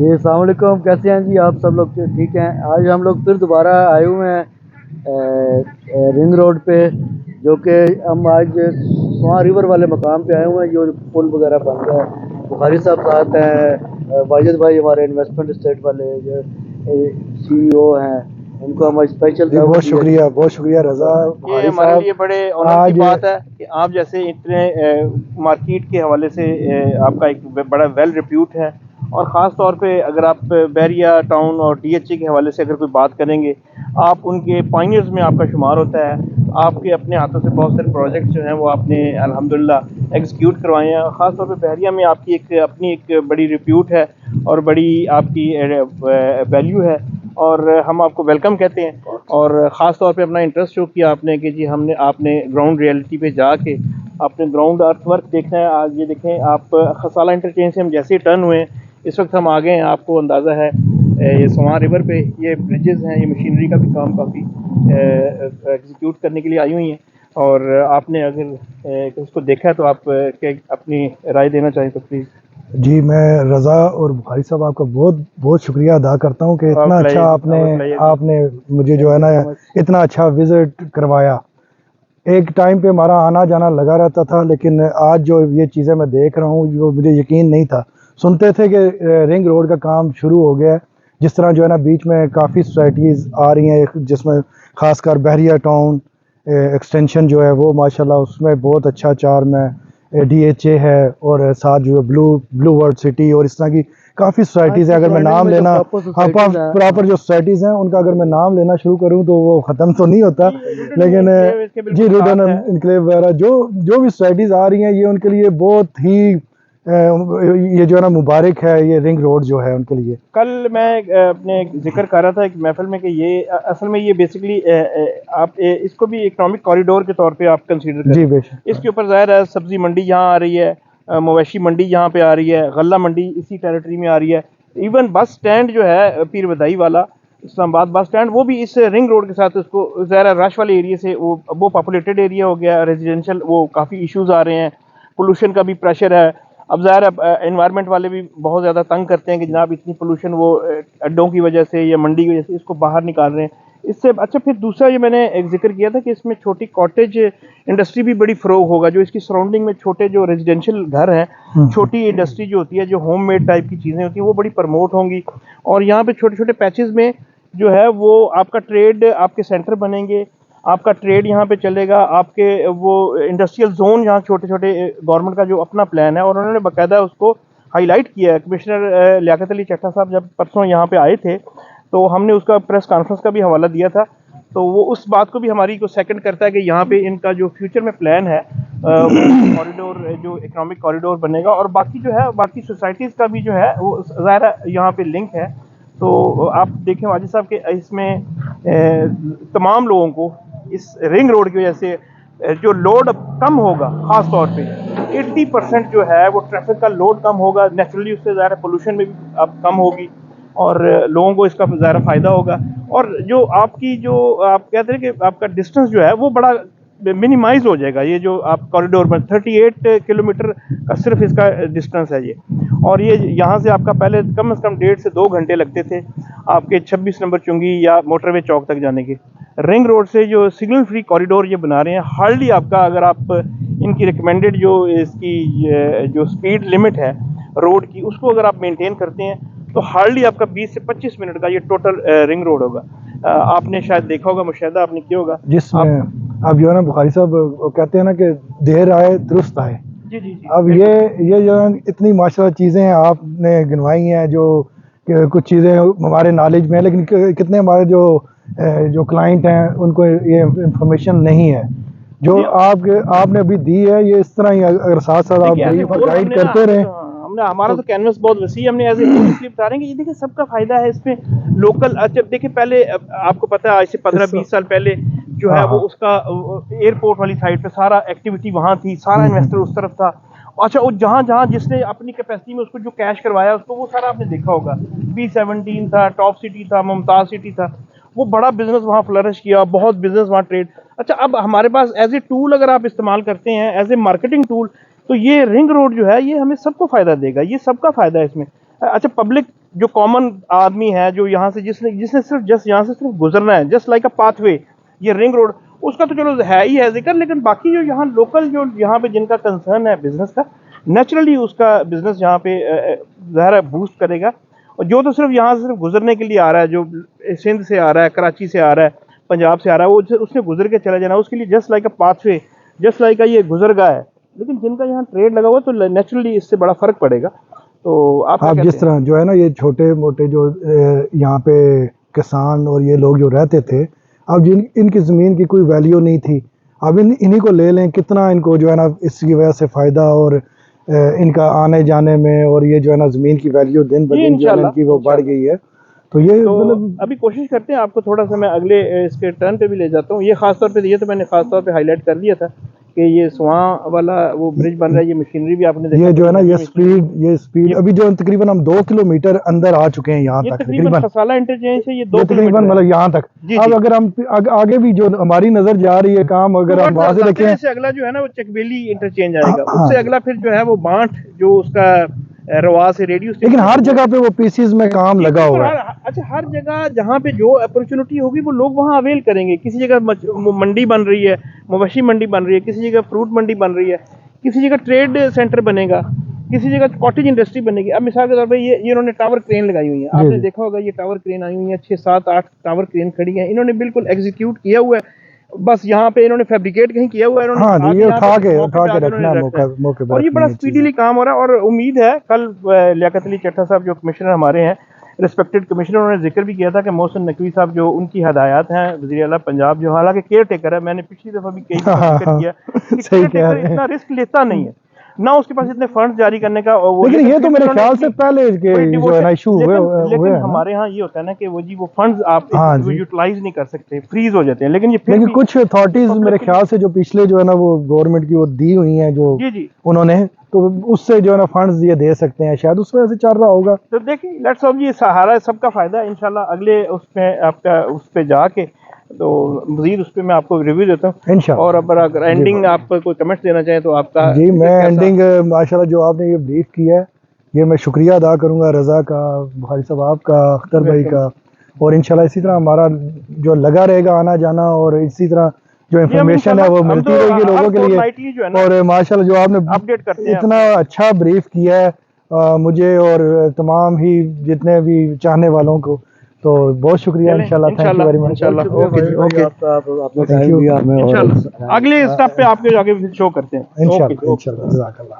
जी अस्सलाम वालेकुम, कैसे हैं जी आप सब लोग? ठीक हैं। आज हम लोग फिर दोबारा आए हुए हैं रिंग रोड पे, जो कि हम आज वहाँ रिवर वाले मकाम पे आए हुए हैं जो पुल वगैरह बन रहा है। बुखारी साहब साथ हैं, वाजिद भाई हमारे इन्वेस्टमेंट स्टेट वाले जो CEO हैं, उनको हम स्पेशल जी बहुत शुक्रिया रज़ा ये बुखारी हमारे साहब। लिए बड़े ऑनर की बात है कि आप जैसे इतने मार्केट के हवाले से आपका एक बड़ा वेल रिप्यूट है, और ख़ास तौर पे अगर आप बैरिया टाउन और DHA के हवाले से अगर कोई बात करेंगे, आप उनके पायनियर्स में आपका शुमार होता है। आपके अपने हाथों से बहुत सारे प्रोजेक्ट्स जो हैं वो आपने अल्हम्दुलिल्लाह एग्जीक्यूट करवाए हैं। ख़ास तौर पे बैरिया में आपकी अपनी एक बड़ी रिप्यूट है और बड़ी आपकी वैल्यू है, और हम आपको वेलकम कहते हैं। और ख़ास तौर पे अपना इंटरेस्ट शो किया आपने कि जी आपने ग्राउंड रियलिटी पे जाके आपने ग्राउंड अर्थ वर्क देखना है। आज ये देखें, आप खसाला इंटरचेंज से हम जैसे ही टर्न हुए, इस वक्त हम आ गए हैं। आपको अंदाज़ा है ये सवां रिवर पे ये ब्रिजेस हैं, ये मशीनरी का भी काम काफ़ी एग्जीक्यूट करने के लिए आई हुई हैं। और आपने अगर इसको देखा है तो आप अपनी राय देना चाहें तो प्लीज़। जी मैं रज़ा और बुखारी साहब आपका बहुत बहुत शुक्रिया अदा करता हूँ कि इतना अच्छा आपने मुझे जो है ना इतना अच्छा विज़िट करवाया। एक टाइम पे हमारा आना जाना लगा रहता था, लेकिन आज जो ये चीज़ें मैं देख रहा हूँ जो मुझे यकीन नहीं था। सुनते थे कि रिंग रोड का काम शुरू हो गया है, जिस तरह जो है ना बीच में काफ़ी सोसाइटीज़ आ रही हैं, जिसमें ख़ासकर बहरिया टाउन एक्सटेंशन जो है वो माशाल्लाह उसमें बहुत अच्छा चार्म है। DHA है और साथ जो है ब्लू वर्ल्ड सिटी और इस तरह की काफ़ी सोसाइटीज़ है। अगर मैं नाम लेना, हाँ प्रॉपर जो सोसाइटीज़ हैं उनका अगर मैं नाम लेना शुरू करूँ तो वो ख़त्म तो नहीं होता, लेकिन जी रूडन इनक्लेव वगैरह जो भी सोसाइटीज़ आ रही हैं ये उनके लिए बहुत ही ये जो है ना मुबारक है, ये रिंग रोड जो है उनके लिए। कल मैं अपने जिक्र कर रहा था एक महफिल में कि ये असल में ये बेसिकली आप इसको भी इकोनॉमिक कॉरिडोर के तौर पे आप कंसीडर करें। जी बेशक। इसके ऊपर ज़ाहिर है सब्ज़ी मंडी यहाँ आ रही है, मवेशी मंडी यहाँ पे आ रही है, गल्ला मंडी इसी टेरिटरी में आ रही है। इवन बस स्टैंड जो है पीर बदाई वाला इस्लामाबाद बस स्टैंड, वो भी इस रिंग रोड के साथ उसको ज़ाहिर रश वाले एरिया से वो पॉपुलेटेड एरिया हो गया, रेजिडेंशियल वो काफ़ी इश्यूज़ आ रहे हैं, पोल्यूशन का भी प्रेशर है। अब ज़ाहिर एनवायरनमेंट वाले भी बहुत ज़्यादा तंग करते हैं कि जनाब इतनी पोल्यूशन वो अड्डों की वजह से या मंडी की वजह से इसको बाहर निकाल रहे हैं। इससे अच्छा फिर दूसरा ये मैंने एक जिक्र किया था कि इसमें छोटी कॉटेज इंडस्ट्री भी बड़ी फ़रोग होगा, जो इसकी सराउंडिंग में छोटे जो रेजिडेंशियल घर हैं, छोटी इंडस्ट्री जो होती है, जो होम मेड टाइप की चीज़ें होती हैं, वो बड़ी प्रमोट होंगी। और यहाँ पे छोटे छोटे पैचेस में जो है वो आपका ट्रेड आपके सेंटर बनेंगे, आपका ट्रेड यहाँ पे चलेगा, आपके वो इंडस्ट्रियल जोन यहाँ छोटे छोटे गवर्नमेंट का जो अपना प्लान है, और उन्होंने बाकायदा उसको हाईलाइट किया है। कमिश्नर लियाकत अली चट्टा साहब जब परसों यहाँ पे आए थे तो हमने उसका प्रेस कॉन्फ्रेंस का भी हवाला दिया था, तो वो उस बात को भी हमारी को सेकंड करता है कि यहाँ पे इनका जो फ्यूचर में प्लान है कॉरिडोर जो इकोनॉमिक कॉरिडोर बनेगा, और बाकी जो है बाकी सोसाइटीज़ का भी जो है वो ज़ाहिर यहाँ पे लिंक है। तो आप देखें वाजिद साहब के इसमें तमाम लोगों को इस रिंग रोड की वजह से जो लोड कम होगा, ख़ास तौर पे 80% जो है वो ट्रैफिक का लोड कम होगा, नेचुरली उससे ज़्यादा पोल्यूशन में भी अब कम होगी और लोगों को इसका ज़्यादा फ़ायदा होगा। और जो आपकी जो आप कहते हैं कि आपका डिस्टेंस जो है वो बड़ा मिनिमाइज़ हो जाएगा। ये जो आप कॉरिडोर में 38 किलोमीटर का सिर्फ इसका डिस्टेंस है ये, और ये यहाँ से आपका पहले कम से कम 1.5 से 2 घंटे लगते थे आपके 26 नंबर चुंगी या मोटरवे चौक तक जाने के। रिंग रोड से जो सिग्नल फ्री कॉरिडोर ये बना रहे हैं, हार्डली आपका अगर आप इनकी रिकमेंडेड जो इसकी जो स्पीड लिमिट है रोड की उसको अगर आप मेंटेन करते हैं तो हार्डली आपका 20 से 25 मिनट का ये टोटल रिंग रोड होगा। आपने शायद देखा होगा, मुशाहिदा आपने किया होगा, जिसमें अब जो है ना बुखारी साहब कहते हैं ना कि देर आए दुरुस्त आए। जी जी जी। अब ये जो है इतनी माशाल्लाह चीज़ें आपने गिनवाई हैं जो कुछ चीज़ें हमारे नॉलेज में है, लेकिन कितने हमारे जो क्लाइंट हैं उनको ये इंफॉर्मेशन नहीं है जो आपने अभी दी है। ये इस तरह ही अगर साथ साथ आप गाइड करते रहें। हमने हमारा तो कैनवस बहुत वसी है, हमने ऐसे बता रहे हैं कि ये देखिए सबका फायदा है इसमें। लोकल अच्छा देखिए, पहले आपको पता है आज से 15-20 साल पहले जो है वो उसका एयरपोर्ट वाली साइड पे सारा एक्टिविटी वहाँ थी, सारा इन्वेस्टर उस तरफ था। अच्छा, वो जहाँ जहाँ जिसने अपनी कैपेसिटी में उसको जो कैश करवाया उसको वो सारा आपने देखा होगा। B17 था, टॉप सिटी था, मुमताज़ सिटी था, वो बड़ा बिजनेस वहाँ फ्लरिश किया, बहुत बिजनेस वहाँ ट्रेड। अच्छा, अब हमारे पास एज ए टूल अगर आप इस्तेमाल करते हैं, एज ए मार्केटिंग टूल, तो ये रिंग रोड जो है ये हमें सबको फ़ायदा देगा, ये सबका फ़ायदा है इसमें। अच्छा, पब्लिक जो कॉमन आदमी है, जो यहाँ से जिसने सिर्फ जस्ट यहाँ से सिर्फ गुजरना है, जस्ट लाइक अ पाथवे, ये रिंग रोड, उसका तो चलो है ही है जिक्र, लेकिन बाकी जो यहाँ लोकल जो यहाँ पे जिनका कंसर्न है बिजनेस का, नेचुरली उसका बिजनेस यहाँ पे ज़ाहिर बूस्ट करेगा। और जो तो सिर्फ यहाँ से सिर्फ गुजरने के लिए आ रहा है, जो सिंध से आ रहा है, कराची से आ रहा है, पंजाब से आ रहा है, वो उसने गुजर के चला जाना, उसके लिए जस्ट लाइक अ पाथवे, जस्ट लाइक ये गुजरगा है। लेकिन जिनका यहाँ ट्रेड लगा हुआ तो नेचुरली इससे बड़ा फर्क पड़ेगा। तो आप जिस तरह जो है ना, ये छोटे मोटे जो यहाँ पे किसान और ये लोग जो रहते थे, अब इनकी ज़मीन की कोई वैल्यू नहीं थी, अब इन्हीं को ले लें, कितना इनको जो है ना इसकी वजह से फ़ायदा, और इनका आने जाने में, और ये जो है ना ज़मीन की वैल्यू दिन ब दिन जो है इनकी वो बढ़ गई है। तो ये मतलब अभी कोशिश करते हैं आपको थोड़ा सा मैं अगले इसके टर्न पे भी ले जाता हूँ। ये खास तौर पे, ये तो मैंने खास तौर पे हाईलाइट कर दिया था कि ये स्वां वाला वो ब्रिज बन रहा है, ये मशीनरी भी आपने देखा, ये जो है ना ये स्पीड अभी जो तकरीबन हम 2 किलोमीटर अंदर आ चुके हैं यहाँ तक, तकरीबन खसाला इंटरचेंज से ये 2 तकरीबन मतलब यहाँ तक। अब अगर हम आगे भी जो हमारी नजर जा रही है काम, अगर हम वहां से देखें, से अगला जो है ना वो चकबेली इंटरचेंज आएगा, उससे अगला फिर जो है वो बांट जो उसका रवा से रेडियस, लेकिन हर जगह पे वो पीसीज में काम लगा हुआ है। अच्छा, हर जगह जहाँ पे जो अपॉर्चुनिटी होगी वो लोग वहाँ अवेल करेंगे। किसी जगह मंडी बन रही है, मवेशी मंडी बन रही है, किसी जगह फ्रूट मंडी बन रही है, किसी जगह ट्रेड सेंटर बनेगा, किसी जगह कॉटेज इंडस्ट्री बनेगी। अब मिसाल के तौर पर ये इन्होंने टावर क्रेन लगाई हुई है, आपने देखा होगा ये टावर क्रेन आई हुई है, 6, 7, 8 टावर क्रेन खड़ी है, इन्होंने बिल्कुल एग्जीक्यूट किया हुआ है, बस यहाँ पे इन्होंने फैब्रिकेट कहीं किया हुआ है, इन्होंने ये उठा के रखना मौके पर, और ये बड़ा स्पीडीली काम हो रहा है। और उम्मीद है कल लियाकत अली चट्टा साहब जो कमिश्नर हमारे हैं, रिस्पेक्टेड कमिश्नर, उन्होंने जिक्र भी किया था कि मोहसिन नकवी साहब जो उनकी हदायत हैं वज़ीर आला पंजाब, जो हालांकि केयर टेकर है, मैंने पिछली दफा भी कई जिक्र किया कि केयर टेकर इतना रिस्क लेता नहीं है ना, उसके पास इतने फंड जारी करने का, लेकिन ये तो मेरे ख्याल से पहले जो है ना इशू हुए, लेकिन हमारे यहाँ ये होता है ना कि वो जी वो फंड्स आप यूटिलाइज नहीं कर सकते, फ्रीज हो जाते हैं। लेकिन कुछ अथॉरिटीज मेरे ख्याल से जो पिछले जो है ना वो गवर्नमेंट की वो दी हुई हैं जो उन्होंने, तो उससे जो है ना फंड्स ये दे सकते हैं, शायद उस वजह से चल रहा होगा। तो देखिए, लेट्स होप ये सहारा सबका फायदा है इंशाल्लाह। अगले उसमें आपका उस पे जाके तो मजीद उस पर मैं आपको रिव्यू देता हूँ इंशाल्लाह। और अगर एंडिंग आप कोई कमेंट्स देना चाहें तो आपका। जी, मैं एंडिंग माशाल्लाह जो आपने ये ब्रीफ किया है, ये मैं शुक्रिया अदा करूँगा रज़ा का, बुखारी साहब आपका, अख्तर भाई का, और इंशाल्लाह इसी तरह हमारा जो लगा रहेगा आना जाना, और इसी तरह जो इन्फॉर्मेशन है वो मिलती रहेगी लोगों के लिए। और माशाल्लाह जो आपने अपडेट करते हैं, इतना अच्छा ब्रीफ किया है मुझे और तमाम ही जितने भी चाहने वालों को, तो बहुत शुक्रिया इंशाल्लाह। Thank you very much. Okay, आपने टाइम दिया हमें, और अगले स्टेप पे आपके आगे शो करते हैं इंशाल्लाह। जज़ाकल्लाह।